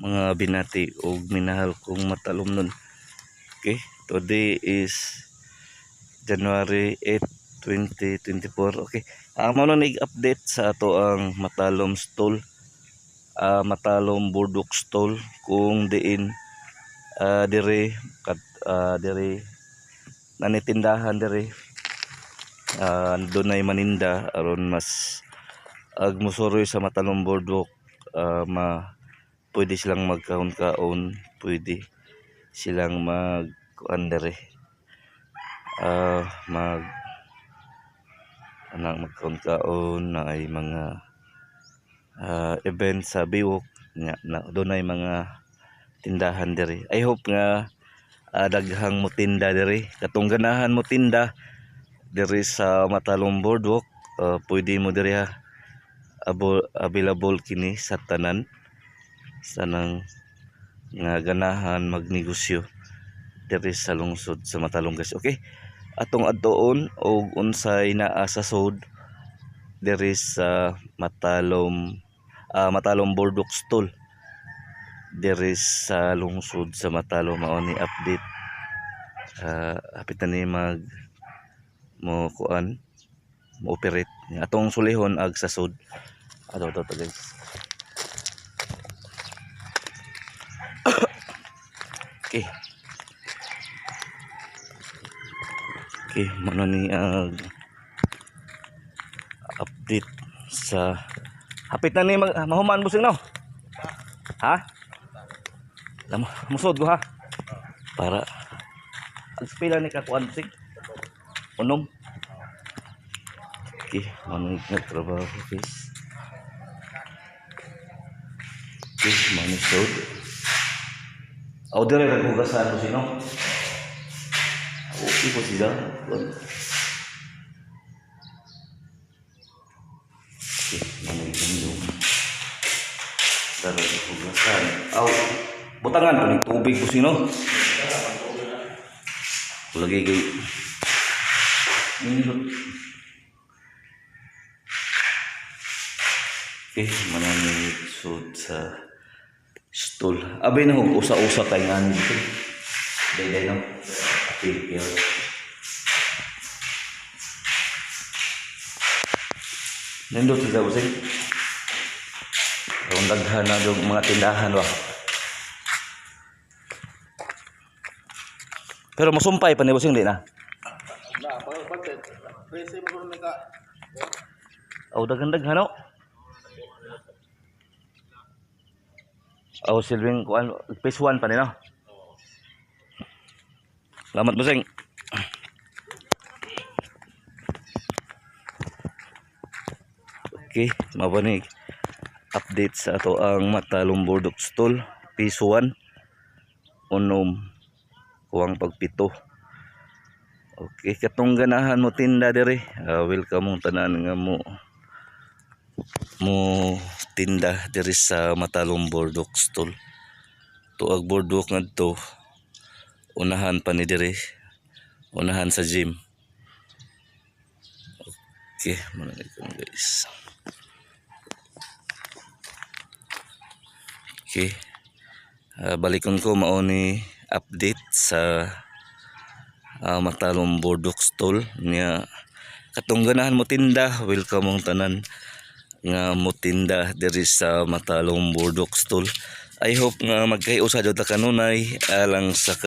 mga binati o minahal kong matalumnon. Okay, today is January 8, 2024. Okay, mao na nag-update sa ato ang matalom stall, matalom burdok stall kung diin dire dire nanitindahan dire dunay maninda aron mas agmusuroy sa matalom burdok. Pwede silang magkaon-kaon, pwede silang magkuan dire magkaon-kaon na ay mga event sa biwok na dunay mga tindahan dire. I hope nga daghang mo tinda dire, katong ganahan mo tinda dire sa matalom boardwalk. Pwede mo dire available kini sa tanan sanang nga ganahan magnegosyo dire sa lungsod sa Matalom guys. Okay, atong adtoon og unsay naa sa sod dire sa Matalom boardwalk stall dire sa lungsod sa Matalom. Mao ni update, hapit na ni mo kuan mo operate atong sulihon ag sa sod ato guys. Okay, mano ni update sa hapit na ni mahuman busing no. Ha? Musod ko ha. Para agpila ni kakuan sig. Unom. Okay, mano nagtrabaho guys. Okay, mano sod. Order ra hugasan ko sino. Okay po sila. Okay, mano yung dara hugasan. Butangan ko ni tubig po sino. Lagi kay okay, manamig sud sa stall. Abay na hug usa-usa kay ngani dito. Day no. Okay, yeah. Nindot sila usay. Kung daghan na yung mga tindahan wa. Pero masumpay pa ni busing di na. Daghan-daghan no. Silbing kuan phase 1 pa ni no. Salamat busing. Okay, mabanig update sa ato ang Matalom boardwalk stall phase 1 unom kuwang pagpito. Okay, katong ganahan mo tinda dire, welcome mong tanan nga mo tinda dire sa Matalom boardwalk stall. Tuag boardwalk ngadto unahan pa ni dire, unahan sa gym. Okay, manay ko guys. Okay, balikon ko mao ni update sa Matalom boardwalk stall niya. Katong ganahan mo tinda, welcome mong tanan nga mo tinda diri sa Matalom boardwalk stall. I hope nga magkay-usa jud ta kanunay alang sa